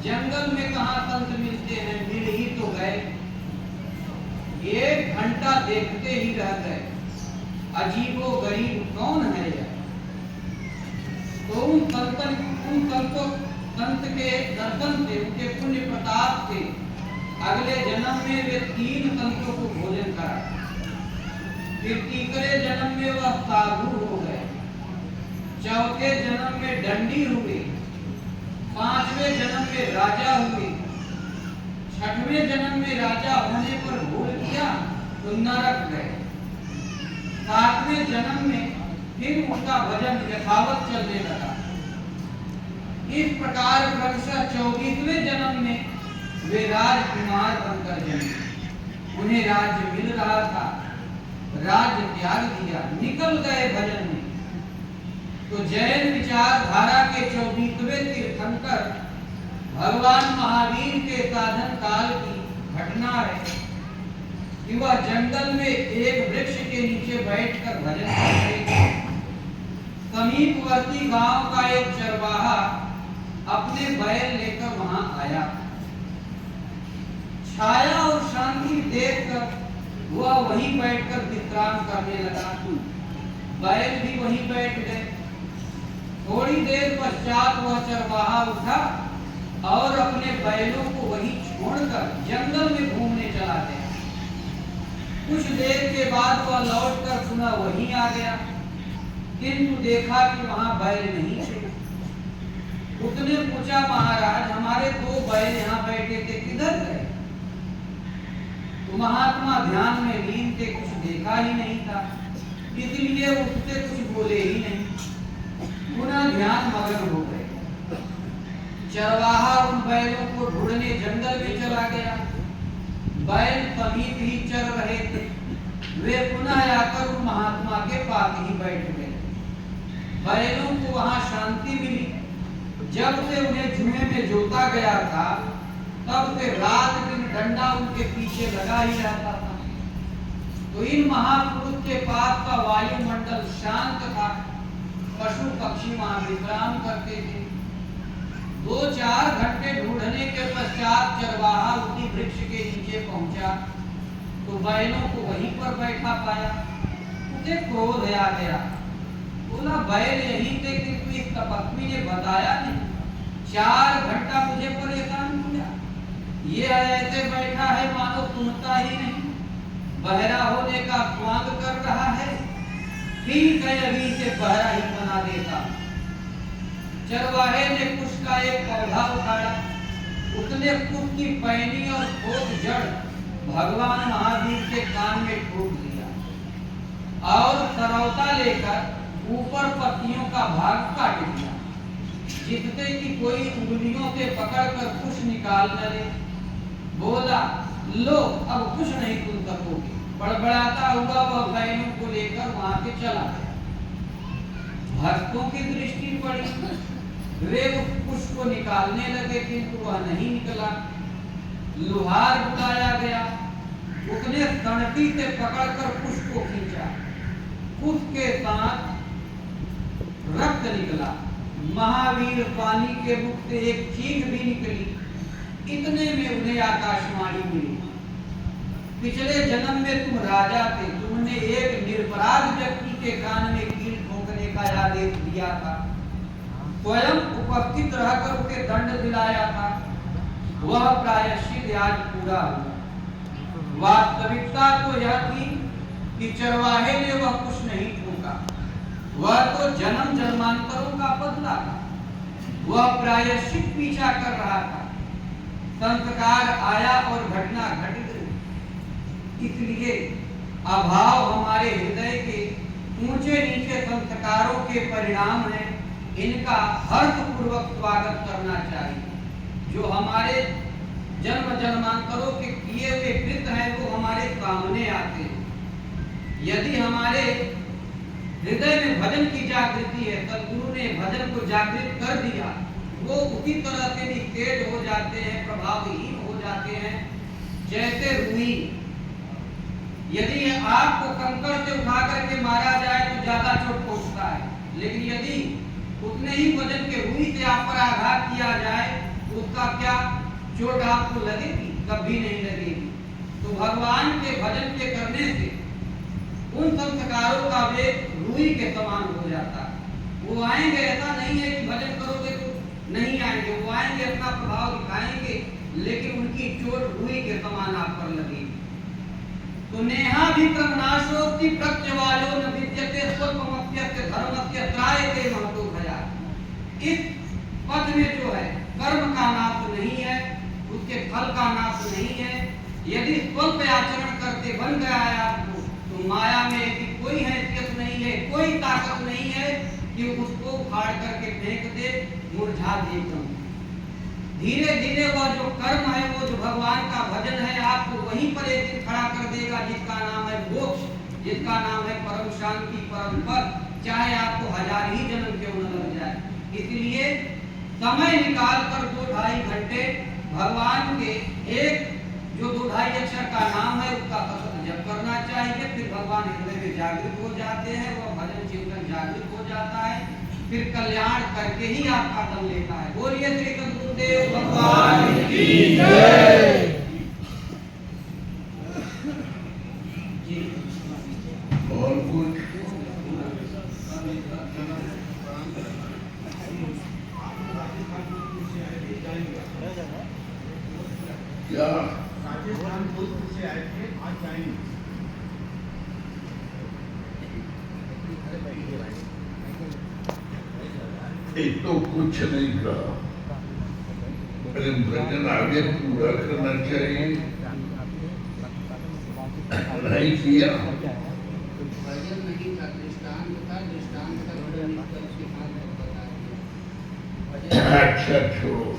जंगल में कहाँ संत मिलते हैं, मिल ही तो गए। 1 घंटा देखते ही रह गए, अजीबो गरीब कौन है यह। तो उन संत के दर्शन से, उनके पुण्य प्रताप से अगले जन्म में वे 3 संतों को भोजन करा। फिर तीसरे जन्म में वह साधु हो गए, चौथे जन्म में दंडी हुए, 5वें जन्म में राजा हुए, 6वें जन्म में राजा होने पर भूल किया तो नरक गए, 7वें जन्म में फिर उनका भजन यथावत चलने लगा। इस प्रकार क्रमशः 24वें जन्म में वे राजकुमार बनकर जन्मे। उन्हें राज्य मिल रहा था, राज्य त्याग दिया, निकल गए भजन में। तो जैन विचारधारा के 24वें तीर्थंकर भगवान महावीर के साधन काल की घटना है कि वह जंगल में एक वृक्ष के नीचे बैठकर भजन कर रहे थे। समीपवर्ती गांव का एक चरवाहा अपने बैल लेकर वहां आया। छाया और शांति देखकर वह वहीं बैठकर विश्राम करने लगा। बैल भी वहीं बैठ गए। थोड़ी देर पश्चात वह चरवाहा उठा और अपने बैलों को वहीं छोड़कर जंगल में घूमने चला गया। कुछ देर के बाद वह लौटकर पुनः वहीं आ गया, किंतु देखा कि वहां बैल नहीं थे। उसने पूछा, महाराज हमारे 2 बैल यहाँ बैठे थे, किधर गए? तो महात्मा ध्यान में लीन थे, कुछ देखा ही नहीं था, इसलिए उससे कुछ बोले ही नहीं, पुनः ध्यान मग्न हो गए। चरवाहा उन बैलों को ढूंढने जंगल में चला गया। बैल समीप ही चल रहे थे। वे पुनः आकर उन महात्मा के पास ही बैठ गए। बैलों को वहां शांति मिली। जब से उन्हें जुए में जोता गया था, तब से रात दिन डंडा उनके पीछे लगा ही रहता था। तो इन महापुरुष के पास का वायुमंडल शांत था। पशु पक्षी वहां विश्राम करते थे। 2-4 घंटे ढूंढने के पश्चात चरवाहा उसी वृक्ष के नीचे पहुंचा तो बैलों को वहीं पर बैठा पाया। उसे क्रोध आ गया। बोला, बैल यहीं थे किंतु इस तपस्वी ने बताया नहीं, 4 घंटा मुझे परेशान किया। ये ऐसे बैठा है मानो सुनता ही नहीं, बहरा होने का स्वांग कर रहा है। ठीक है, अभी से बहरा ही बना देता। चरवाहे ने कुश का एक पौधा उठाया। उसने कुश की पैनी और ठोस जड़ भगवान महावीर के कान में ठोक दिया और सरौता लेकर ऊपर पत्तियों का भाग काट दिया, जिससे कि कोई उंगलियों से पकड़कर कुछ निकाल न ले। बोला, लो अब कुछ नहीं सुन सकोगे। बड़बड़ाता हुआ वह बैलों को लेकर वहां से चला गया। भक्तों की दृष्टि पड़ी, वे उस कुश को निकालने लगे किंतु वह नहीं निकला। लुहार बुलाया गया। उसने सनटी से पकड़कर कुश को खींचा। कुश के साथ रक्त निकला। महावीर पानी के मुख से एक चीख भी निकली। इतने में उन्हें आकाशवाणी मिली, पिछले जन्म में तुम राजा थे, तुमने एक निरपराध व्यक्ति के कान में कील ठोकने का आदेश दिया था, स्वयं उपस्थित रहकर उसे दंड दिलाया था। वह प्रायश्चित आज पूरा हुआ। वास्तविकता तो यह थी कि चरवाहे ने वह कुछ नहीं ठोका, वह तो जन्म जन्मांतरों का बदला था। वह प्रायश्चित पीछा कर रहा था। संस्कार आया और घटना घट गई। इसलिए अभाव हमारे हृदय के ऊंचे नीचे संस्कारों के परिणाम हैं। इनका हर्षपूर्वक स्वागत करना चाहिए। जो हमारे जन्म जन्मांतरों के किए हुए कृत हैं वो हमारे सामने आते हैं। यदि हमारे हृदय में भजन की जागृति है, सदगुरु ने भजन को जागृत कर दिया, वो उसी तरह से निषेध हो जाते हैं, प्रभावहीन हो जाते हैं जैसे रुई। यदि आपको कंकड़ से उठा करके मारा जाए तो ज्यादा चोट पहुंचता है, लेकिन यदि उतने ही वजन के रुई से आप पर आघात किया जाए उसका क्या चोट आपको लगेगी? कभी नहीं लगेगी। तो भगवान के भजन के करने से उन संस्कारों का वेग रुई के समान हो जाता है। वो आएंगे, ऐसा नहीं है कि भजन करोगे तो नहीं आएंगे, वो आएंगे, अपना प्रभाव दिखाएंगे, लेकिन उनकी चोट रुई के समान आप पर लगेगी। तो नेहा विक्रमनाशोक्ति प्रत्यवायो न विद्यते स्वल्पमप्यस्य धर्मस्य त्रायते महतो भया। इस पद में जो है कर्म का नाश नहीं है, उसके फल का नाश नहीं है। यदि स्वल्प आचरण करते बन गया है आपको, तो माया में ऐसी कोई हैसियत नहीं है, कोई ताकत नहीं है कि उसको उखाड़ करके फेंक दे, मुरझा दे। धीरे धीरे वह जो कर्म है, वो जो भगवान का भजन है, आपको वहीं पर एक दिन खड़ा कर देगा, जिसका नाम है मोक्ष, जिसका नाम है परम शांति, परम पद, चाहे आपको 1000 ही जन्म क्यों न लग जाए। इसलिए समय निकाल कर 2-2.5 घंटे भगवान के एक जो 2-2.5 अक्षर का नाम है उसका सतत जप करना चाहिए। फिर भगवान हृदय में जागृत हो जाते हैं, वह भजन चिंतन जागृत हो जाता है, फिर कल्याण करके ही आपका दम लेता है। बोलिए श्री सद्गुरुदेव भगवान की जय। और कुछ क्या राजस्थान से आए थे, आज जाएंगे। एक तो कुछ नहीं कहा, अरे भजन आगे पूरा करना चाहिए, नहीं किया। भजन नहीं था, दृष्टांत था, दृष्टांत का अच्छा छोड़ो,